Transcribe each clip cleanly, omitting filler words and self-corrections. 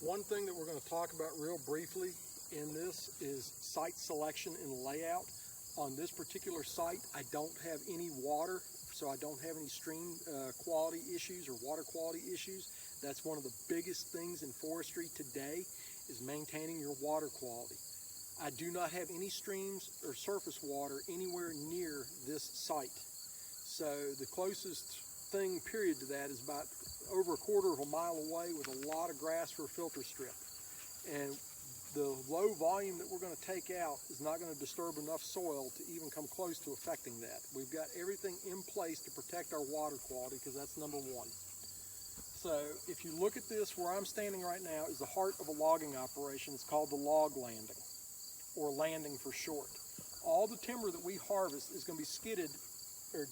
One thing that we're going to talk about real briefly in this is site selection and layout. On this particular site, I don't have any water, so I don't have any stream quality issues or water quality issues. That's one of the biggest things in forestry today, is maintaining your water quality. I do not have any streams or surface water anywhere near this site. So the closest thing period to that is about over a quarter of a mile away with a lot of grass for a filter strip. And the low volume that we're going to take out is not going to disturb enough soil to even come close to affecting that. We've got everything in place to protect our water quality, because that's number one. So if you look at this, where I'm standing right now is the heart of a logging operation. It's called the log landing, or landing for short. All the timber that we harvest is going to be skidded, or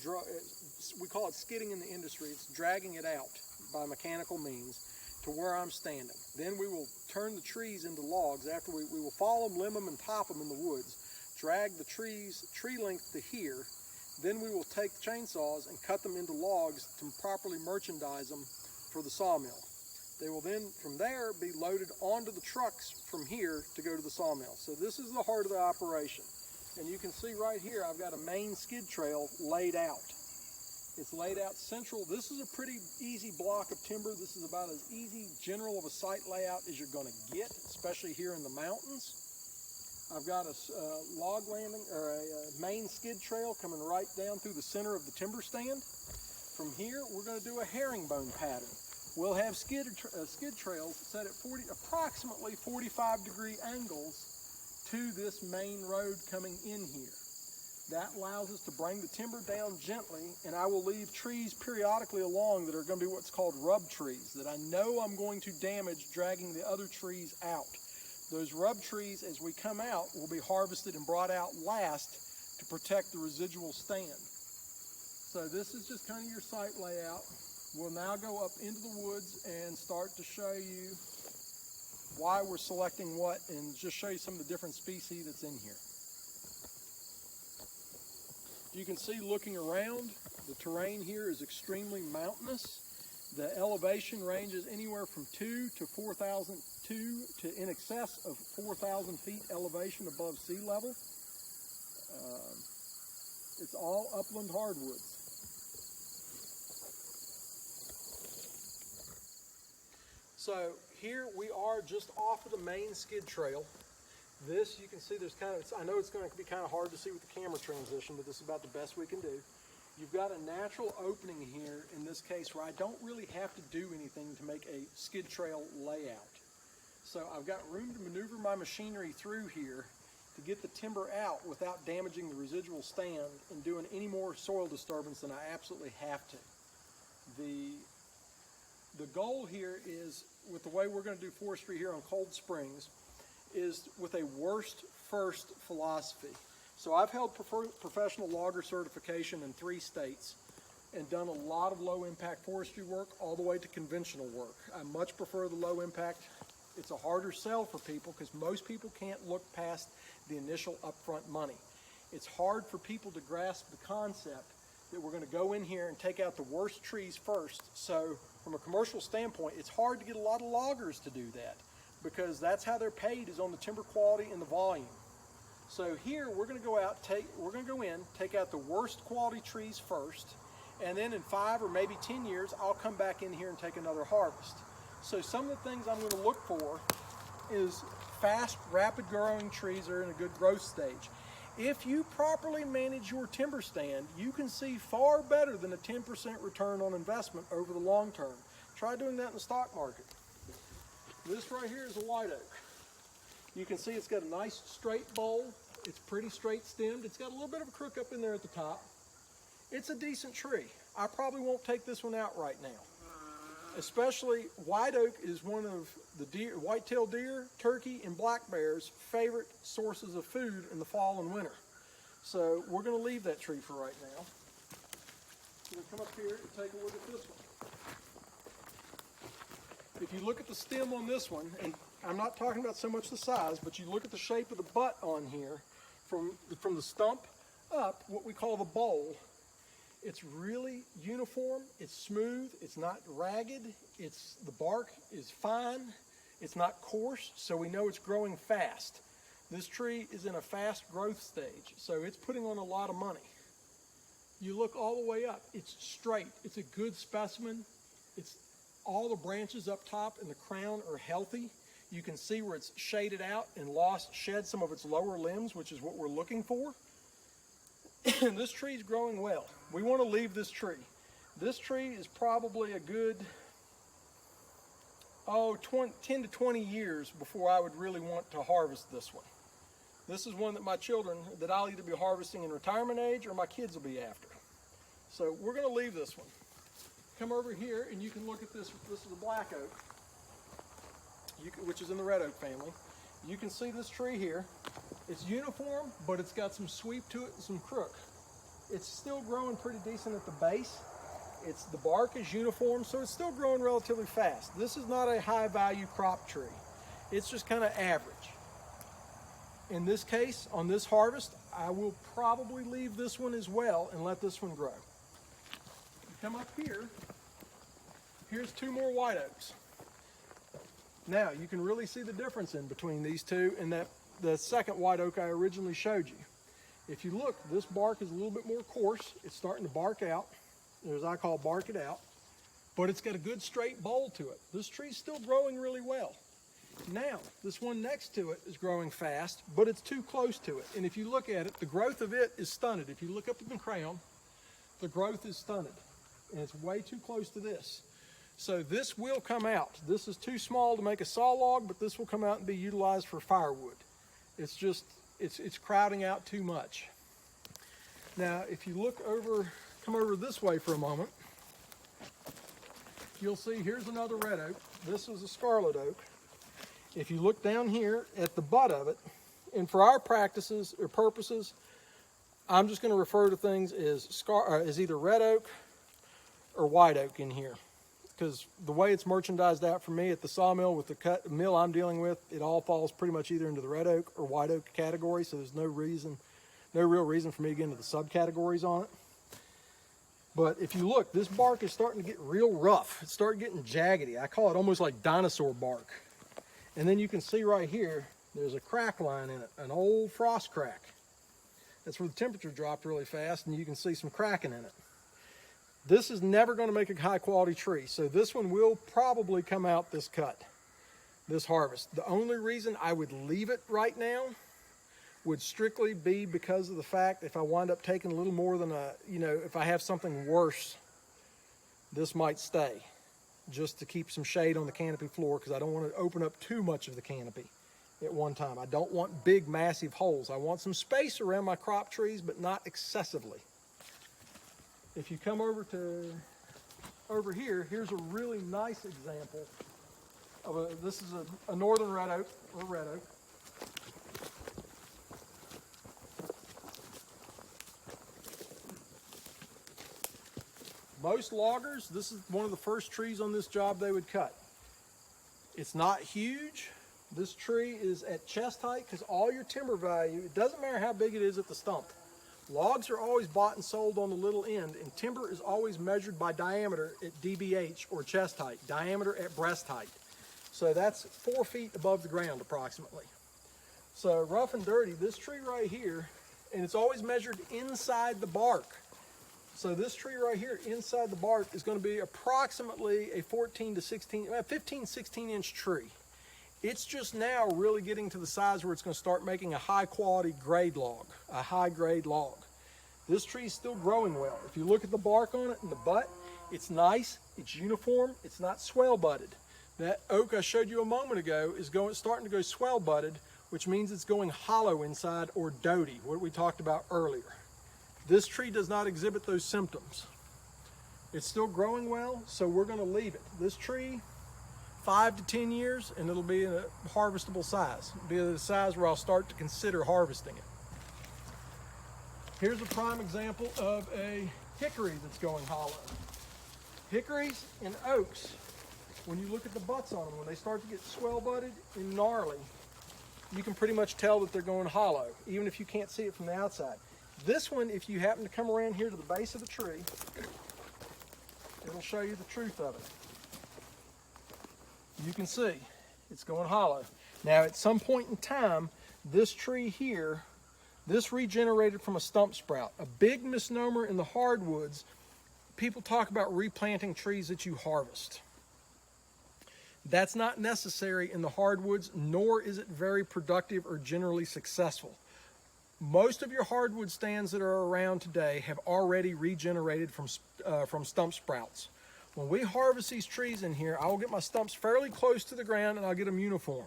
we call it skidding in the industry. It's dragging it out by mechanical means to where I'm standing. Then we will turn the trees into logs. After we will follow them, limb them, and top them in the woods, drag the trees tree length to here. Then we will take chainsaws and cut them into logs to properly merchandise them for the sawmill. They will then, from there, be loaded onto the trucks from here to go to the sawmill. So this is the heart of the operation. And you can see right here, I've got a main skid trail laid out. It's laid out central. This is a pretty easy block of timber. This is about as easy general of a site layout as you're going to get, especially here in the mountains. I've got a log landing, or a main skid trail coming right down through the center of the timber stand. From here, we're going to do a herringbone pattern. We'll have skid trails set at approximately 45-degree angles to this main road coming in here. That allows us to bring the timber down gently, and I will leave trees periodically along that are going to be what's called rub trees, that I know I'm going to damage dragging the other trees out. Those rub trees, as we come out, will be harvested and brought out last to protect the residual stand. So this is just kind of your site layout. We'll now go up into the woods and start to show you why we're selecting what, and just show you some of the different species that's in here. You can see, looking around, the terrain here is extremely mountainous. The elevation ranges anywhere from 2 to 4,000, to in excess of 4,000 feet elevation above sea level. It's all upland hardwoods. So here we are just off of the main skid trail. This, you can see, there's kind of, I know it's going to be kind of hard to see with the camera transition, but this is about the best we can do. You've got a natural opening here in this case where I don't really have to do anything to make a skid trail layout. So I've got room to maneuver my machinery through here to get the timber out without damaging the residual stand and doing any more soil disturbance than I absolutely have to. The goal here is, with the way we're going to do forestry here on Cold Springs, is with a worst first philosophy. So I've held professional logger certification in 3 states and done a lot of low impact forestry work all the way to conventional work. I much prefer the low impact. It's a harder sell for people because most people can't look past the initial upfront money. It's hard for people to grasp the concept that we're going to go in here and take out the worst trees first. So from a commercial standpoint, it's hard to get a lot of loggers to do that, because that's how they're paid, is on the timber quality and the volume. So here we're going to go out, take out the worst quality trees first, and then in 5 or maybe 10 years, I'll come back in here and take another harvest. So some of the things I'm going to look for is fast, rapid growing trees that are in a good growth stage. If you properly manage your timber stand, you can see far better than a 10% return on investment over the long term. Try doing that in the stock market. This right here is a white oak. You can see it's got a nice straight bole. It's pretty straight stemmed. It's got a little bit of a crook up in there at the top. It's a decent tree. I probably won't take this one out right now. Especially, white oak is one of the white-tailed deer, turkey, and black bear's favorite sources of food in the fall and winter. So we're going to leave that tree for right now. We're going to come up here and take a look at this one. If you look at the stem on this one, and I'm not talking about so much the size, but you look at the shape of the butt on here, from the stump up, what we call the bowl, it's really uniform, it's smooth, it's not ragged, the bark is fine, It's not coarse, so we know it's growing fast. This tree is in a fast growth stage, so it's putting on a lot of money. You look all the way up, it's straight. It's a good specimen. It's all the branches up top and the crown are healthy. You can see where it's shaded out and shed some of its lower limbs, which is what we're looking for. And this tree is growing well. We want to leave this tree. This tree is probably a good 10 to 20 years before I would really want to harvest this one. This is one that my children, that I'll either be harvesting in retirement age or my kids will be after. So we're going to leave this one. Come over here and you can look at this. This is a black oak, which is in the red oak family. You can see this tree here. It's uniform, but it's got some sweep to it and some crook. It's still growing pretty decent at the base. The bark is uniform, so it's still growing relatively fast. This is not a high value crop tree. It's just kind of average. In this case, on this harvest, I will probably leave this one as well and let this one grow. You come up here, here's two more white oaks. Now, you can really see the difference in between these two and the second white oak I originally showed you. If you look, this bark is a little bit more coarse. It's starting to bark out, or as I call bark it out, but it's got a good straight bowl to it. This tree's still growing really well. Now, this one next to it is growing fast, but it's too close to it. And if you look at it, the growth of it is stunted. If you look up at the crown, the growth is stunted, and it's way too close to this. So this will come out. This is too small to make a saw log, but this will come out and be utilized for firewood. It's just, it's crowding out too much. Now, if you look over, come over this way for a moment, you'll see here's another red oak. This is a scarlet oak. If you look down here at the butt of it, and for our practices or purposes, I'm just going to refer to things as either red oak or white oak in here. Because the way it's merchandised out for me at the sawmill with the mill I'm dealing with, it all falls pretty much either into the red oak or white oak category, so there's no real reason for me to get into the subcategories on it. But if you look, this bark is starting to get real rough. It's starting getting jaggedy. I call it almost like dinosaur bark. And then you can see right here, there's a crack line in it, an old frost crack. That's where the temperature dropped really fast, and you can see some cracking in it. This is never going to make a high quality tree, so this one will probably come out this cut, this harvest. The only reason I would leave it right now would strictly be because of the fact if I wind up taking a little more than if I have something worse, this might stay, just to keep some shade on the canopy floor, because I don't want to open up too much of the canopy at one time. I don't want big, massive holes. I want some space around my crop trees, but not excessively. If you come over here, here's a really nice example of this is a northern red oak, or red oak. Most loggers, this is one of the first trees on this job they would cut. It's not huge. This tree is at chest height because all your timber value, it doesn't matter how big it is at the stump. Logs are always bought and sold on the little end, and timber is always measured by diameter at DBH, or chest height, diameter at breast height. So that's 4 feet above the ground approximately. So rough and dirty, this tree right here, and it's always measured inside the bark. So this tree right here inside the bark is going to be approximately a 15, 16 inch tree. It's just now really getting to the size where it's going to start making a high quality grade log, a high grade log. This tree is still growing well. If you look at the bark on it and the butt, it's nice, it's uniform, it's not swell budded. That oak I showed you a moment ago is starting to go swell budded, which means it's going hollow inside, or doty, what we talked about earlier. This tree does not exhibit those symptoms. It's still growing well, so we're going to leave it. This tree, 5 to 10 years, and it'll be in a harvestable size. It'll be the size where I'll start to consider harvesting it. Here's a prime example of a hickory that's going hollow. Hickories and oaks, when you look at the butts on them, when they start to get swell budded and gnarly, you can pretty much tell that they're going hollow, even if you can't see it from the outside. This one, if you happen to come around here to the base of the tree, it'll show you the truth of it. You can see it's going hollow. Now at some point in time, this tree here, this regenerated from a stump sprout. A big misnomer in the hardwoods, people talk about replanting trees that you harvest. That's not necessary in the hardwoods, nor is it very productive or generally successful. Most of your hardwood stands that are around today have already regenerated from stump sprouts. When we harvest these trees in here, I will get my stumps fairly close to the ground and I'll get them uniform.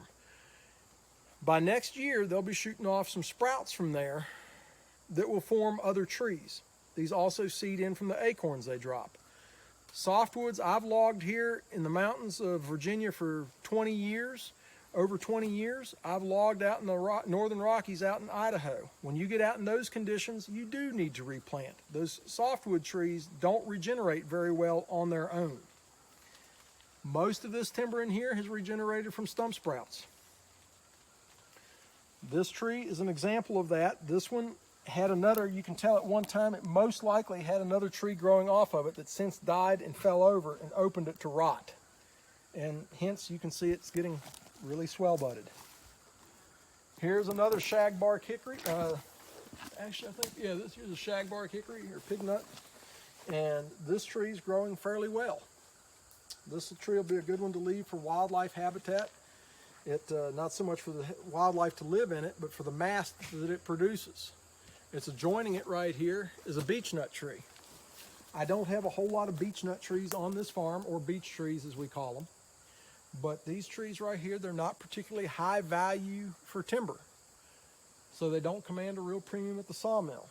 By next year, they'll be shooting off some sprouts from there that will form other trees. These also seed in from the acorns they drop. Softwoods, I've logged here in the mountains of Virginia for 20 years. Over 20 years, I've logged out in the northern Rockies out in Idaho. When you get out in those conditions, you do need to replant. Those softwood trees don't regenerate very well on their own. Most of this timber in here has regenerated from stump sprouts. This tree is an example of that. This one had another, you can tell at one time it most likely had another tree growing off of it that since died and fell over and opened it to rot. And hence you can see it's getting really swell budded. Here's another shagbark hickory. Actually, I think, yeah, this here's a shagbark hickory or pig nut. And this tree is growing fairly well. This tree will be a good one to leave for wildlife habitat. Not so much for the wildlife to live in it, but for the mast that it produces. It's adjoining it right here is a beech nut tree. I don't have a whole lot of beech nut trees on this farm, or beech trees as we call them. But these trees right here, they're not particularly high value for timber. So they don't command a real premium at the sawmill.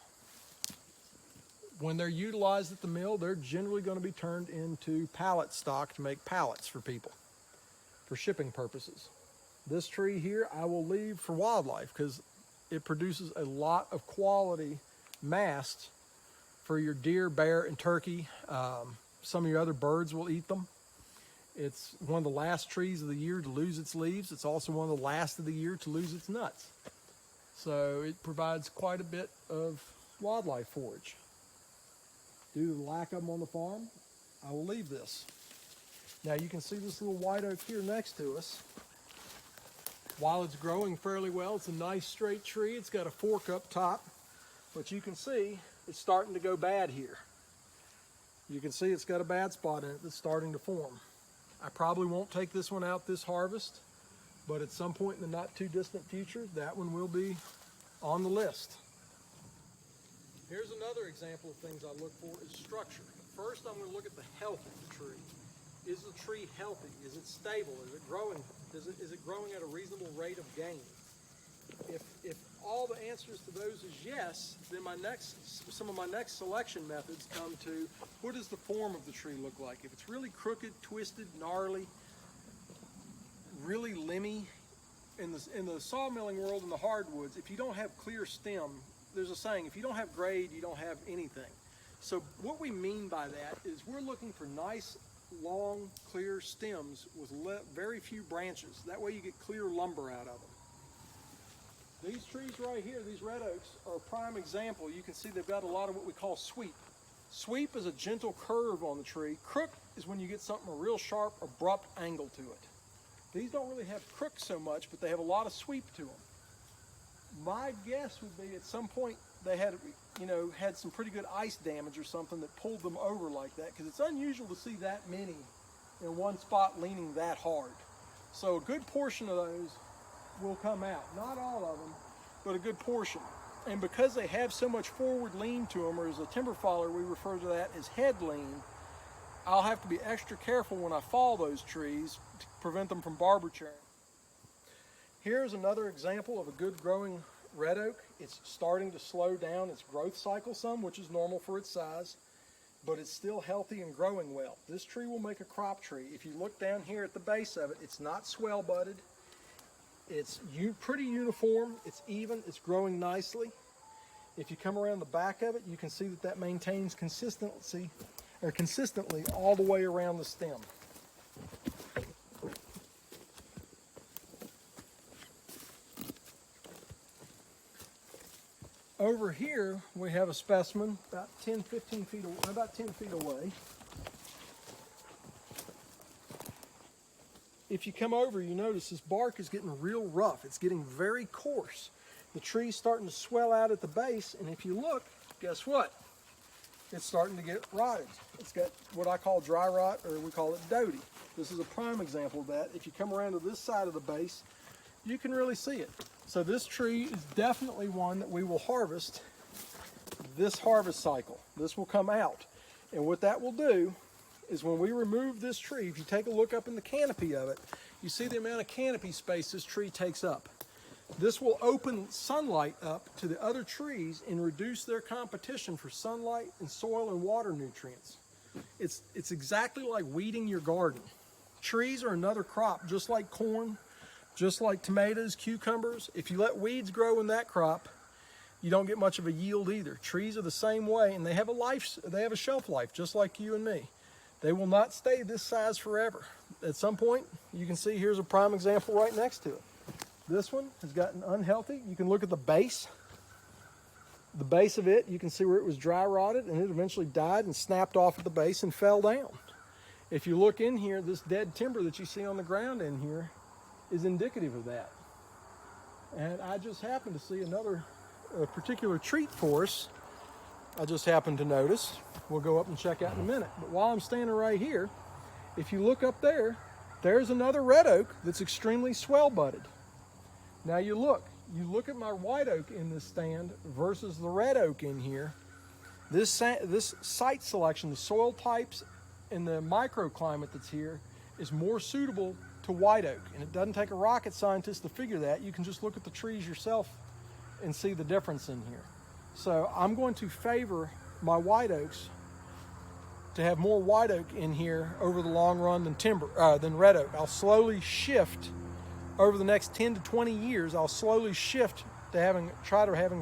When they're utilized at the mill, they're generally going to be turned into pallet stock to make pallets for people, for shipping purposes. This tree here I will leave for wildlife because it produces a lot of quality mast for your deer, bear, and turkey. Some of your other birds will eat them. It's one of the last trees of the year to lose its leaves. It's also one of the last of the year to lose its nuts. So it provides quite a bit of wildlife forage. Due to the lack of them on the farm, I will leave this. Now you can see this little white oak here next to us. While it's growing fairly well, it's a nice straight tree. It's got a fork up top, but you can see it's starting to go bad here. You can see it's got a bad spot in it that's starting to form. I probably won't take this one out this harvest, but at some point in the not too distant future, that one will be on the list. Here's another example of things I look for is structure. First, I'm going to look at the health of the tree. Is the tree healthy? Is it stable? Is it growing? Is it growing at a reasonable rate of gain? If all the answers to those is yes, then some of my next selection methods come to what does the form of the tree look like? If it's really crooked, twisted, gnarly, really limby, in the sawmilling world, in the hardwoods, if you don't have clear stem, there's a saying, if you don't have grade, you don't have anything. So what we mean by that is we're looking for nice, long, clear stems with very few branches. That way you get clear lumber out of them. These trees right here, these red oaks, are a prime example. You can see they've got a lot of what we call sweep. Sweep is a gentle curve on the tree. Crook is when you get something a real sharp, abrupt angle to it. These don't really have crook so much, but they have a lot of sweep to them. My guess would be at some point they had some pretty good ice damage or something that pulled them over like that, because it's unusual to see that many in one spot leaning that hard. So a good portion of those will come out. Not all of them, but a good portion. And because they have so much forward lean to them, or as a timber faller we refer to that as head lean, I'll have to be extra careful when I fall those trees to prevent them from barber chairing. Here's another example of a good growing red oak. It's starting to slow down its growth cycle some, which is normal for its size, but it's still healthy and growing well. This tree will make a crop tree. If you look down here at the base of it, it's not swell budded. It's pretty uniform, it's even, it's growing nicely. If you come around the back of it, you can see that maintains consistently all the way around the stem. Over here, we have a specimen about 10 feet away. if you come over, you notice this bark is getting real rough. It's getting very coarse. The tree's starting to swell out at the base, and if you look, guess what? It's starting to get rotted. It's got what I call dry rot, or we call it doty. This is a prime example of that. If you come around to this side of the base, you can really see it. So this tree is definitely one that we will harvest this harvest cycle. This will come out. And what that will do is when we remove this tree, if you take a look up in the canopy of it, you see the amount of canopy space this tree takes up. This will open sunlight up to the other trees and reduce their competition for sunlight and soil and water nutrients. It's exactly like weeding your garden. Trees are another crop, just like corn, just like tomatoes, cucumbers. If you let weeds grow in that crop, you don't get much of a yield either. Trees are the same way, and they have a shelf life, just like you and me. They will not stay this size forever. At some point, you can see here's a prime example right next to it. This one has gotten unhealthy. You can look at the base. The base of it, you can see where it was dry rotted, and it eventually died and snapped off at the base and fell down. If you look in here, this dead timber that you see on the ground in here is indicative of that. And I just happened to see another particular treat for us. I just happened to notice. We'll go up and check out in a minute. But while I'm standing right here, if you look up there, there's another red oak that's extremely swell budded. Now you look at my white oak in this stand versus the red oak in here. This site selection, the soil types and the microclimate that's here is more suitable to white oak. And it doesn't take a rocket scientist to figure that. You can just look at the trees yourself and see the difference in here. So I'm going to favor my white oaks to have more white oak in here over the long run than red oak. I'll slowly shift over the next 10 to 20 years. I'll slowly shift to having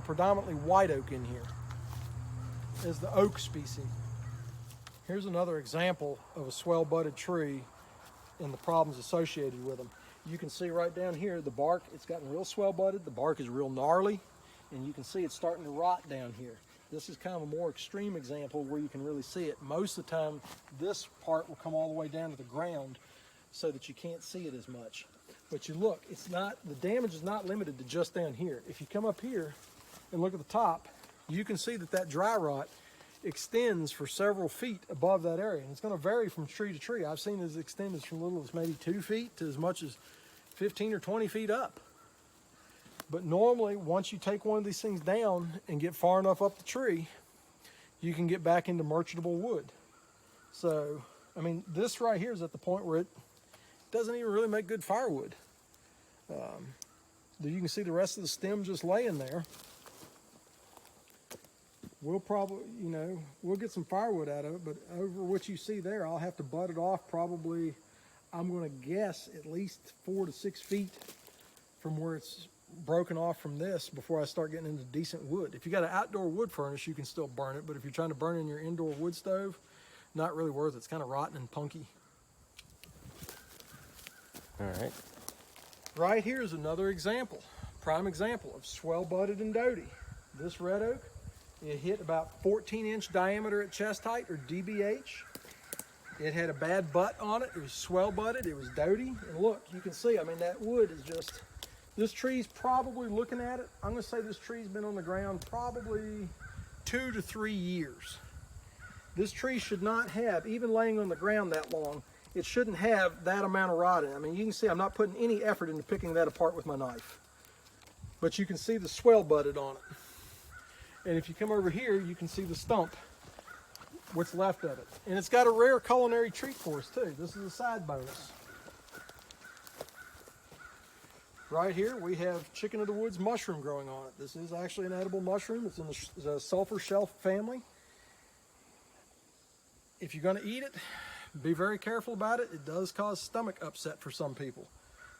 predominantly white oak in here as the oak species. Here's another example of a swell budded tree and the problems associated with them. You can see right down here the bark, it's gotten real swell budded, the bark is real gnarly, and you can see it's starting to rot down here. This is kind of a more extreme example where you can really see it. Most of the time this part will come all the way down to the ground so that you can't see it as much. But you look, the damage is not limited to just down here. If you come up here and look at the top, you can see that dry rot extends for several feet above that area. And it's going to vary from tree to tree. I've seen it extend as from little as maybe 2 feet to as much as 15 or 20 feet up. But normally, once you take one of these things down and get far enough up the tree, you can get back into merchantable wood. So, I mean, this right here is at the point where it doesn't even really make good firewood. You can see the rest of the stem just laying there. We'll probably, we'll get some firewood out of it, but over what you see there, I'll have to butt it off probably, I'm going to guess, at least 4 to 6 feet from where it's broken off from this before I start getting into decent wood. If you got an outdoor wood furnace, you can still burn it, but if you're trying to burn in your indoor wood stove, not really worth it. It's kind of rotten and punky. All right. Right here is another example, prime example of swell budded and doty. This red oak, it hit about 14-inch diameter at chest height, or DBH. It had a bad butt on it. It was swell budded. It was doty. And look, you can see, I mean, that wood is just, this tree's probably, looking at it, I'm going to say this tree's been on the ground probably 2 to 3 years. This tree should not have, even laying on the ground that long, it shouldn't have that amount of rot in it. I mean, you can see I'm not putting any effort into picking that apart with my knife. But you can see the swell budded on it. And if you come over here, you can see the stump, what's left of it. And it's got a rare culinary treat for us too. This is a side bonus. Right here, we have chicken of the woods mushroom growing on it. This is actually an edible mushroom. It's in the sulfur shelf family. If you're going to eat it, be very careful about it. It does cause stomach upset for some people.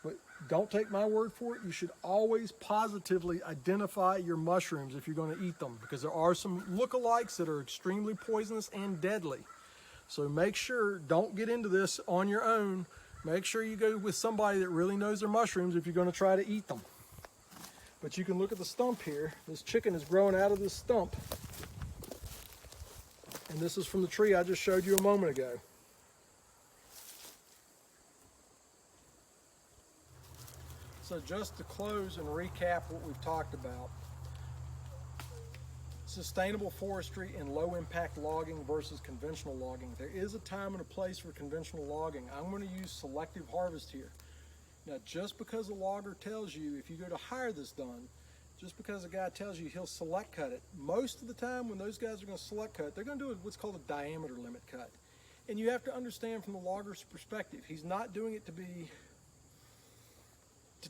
But don't take my word for it. You should always positively identify your mushrooms if you're going to eat them, because there are some lookalikes that are extremely poisonous and deadly. So make sure, don't get into this on your own. Make sure you go with somebody that really knows their mushrooms if you're going to try to eat them. But you can look at the stump here. This chicken is growing out of this stump. And this is from the tree I just showed you a moment ago. So just to close and recap what we've talked about, sustainable forestry and low impact logging versus conventional logging. There is a time and a place for conventional logging. I'm going to use selective harvest here. Now, just because a logger tells you, if you go to hire this done, just because a guy tells you he'll select cut it, most of the time when those guys are going to select cut, they're going to do what's called a diameter limit cut. And you have to understand from the logger's perspective, he's not doing it to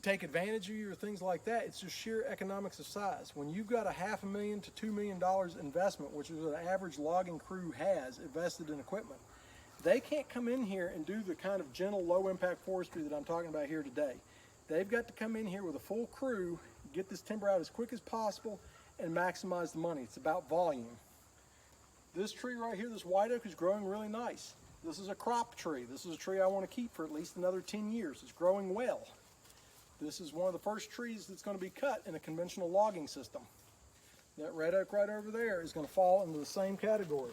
take advantage of you or things like that. It's just sheer economics of size. When you've got a $500,000 to $2 million investment, which is what an average logging crew has invested in equipment, they can't come in here and do the kind of gentle, low impact forestry that I'm talking about here today. They've got to come in here with a full crew, get this timber out as quick as possible, and maximize the money. It's about volume. This tree right here, this white oak, is growing really nice. This is a crop tree. This is a tree I want to keep for at least another 10 years. It's growing well. This is one of the first trees that's going to be cut in a conventional logging system. That red oak right over there is going to fall into the same category.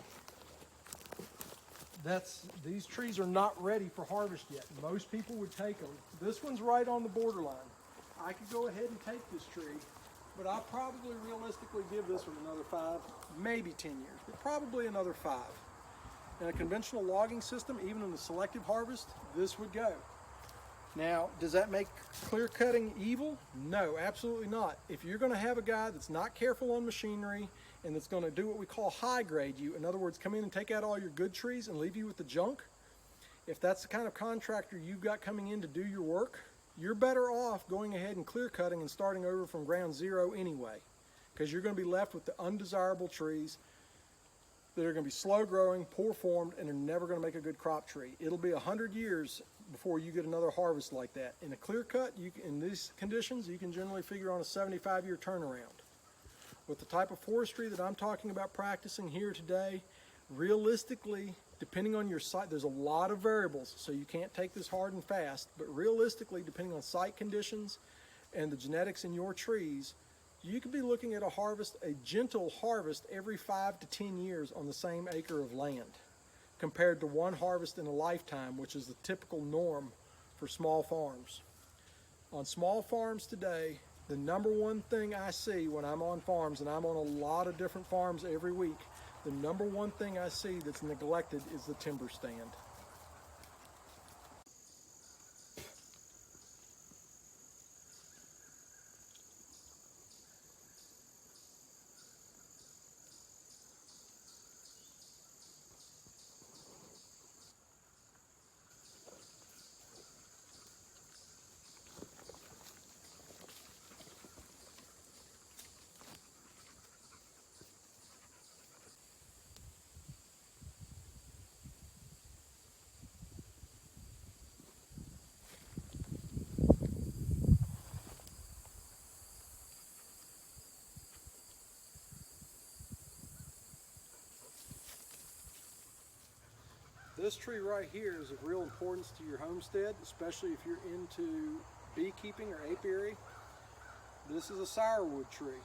These trees are not ready for harvest yet. Most people would take them. This one's right on the borderline. I could go ahead and take this tree, but I'll probably realistically give this one another 5, maybe 10 years, but probably another 5. In a conventional logging system, even in the selective harvest, this would go. Now, does that make clear cutting evil? No, absolutely not. If you're going to have a guy that's not careful on machinery and that's going to do what we call high grade you, in other words, come in and take out all your good trees and leave you with the junk, if that's the kind of contractor you've got coming in to do your work, you're better off going ahead and clear cutting and starting over from ground zero anyway, because you're going to be left with the undesirable trees that are going to be slow growing, poor formed, and are never going to make a good crop tree. It'll be 100 years before you get another harvest like that. In a clear cut, in these conditions, you can generally figure on a 75-year turnaround. With the type of forestry that I'm talking about practicing here today, realistically, depending on your site, there's a lot of variables, so you can't take this hard and fast, but realistically, depending on site conditions and the genetics in your trees, you could be looking at a gentle harvest every 5 to 10 years on the same acre of land, compared to one harvest in a lifetime, which is the typical norm for small farms. On small farms today, the number one thing I see when I'm on farms, and I'm on a lot of different farms every week, the number one thing I see that's neglected is the timber stand. This tree right here is of real importance to your homestead, especially if you're into beekeeping or apiary. This is a sourwood tree.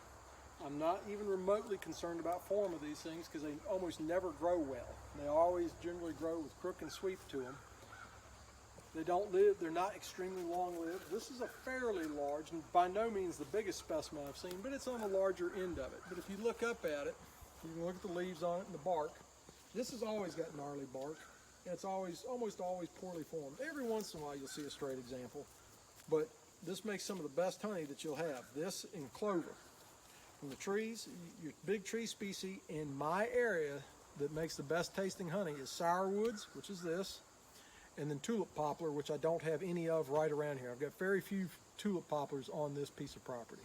I'm not even remotely concerned about form of these things because they almost never grow well. They always generally grow with crook and sweep to them. They don't live, they're not extremely long-lived. This is a fairly large, and by no means the biggest specimen I've seen, but it's on the larger end of it. But if you look up at it, you can look at the leaves on it and the bark. This has always got gnarly bark. And it's almost always poorly formed. Every once in a while you'll see a straight example, but this makes some of the best honey that you'll have. This and clover. From the trees, your big tree species in my area that makes the best tasting honey is sourwoods, which is this, and then tulip poplar, which I don't have any of right around here. I've got very few tulip poplars on this piece of property.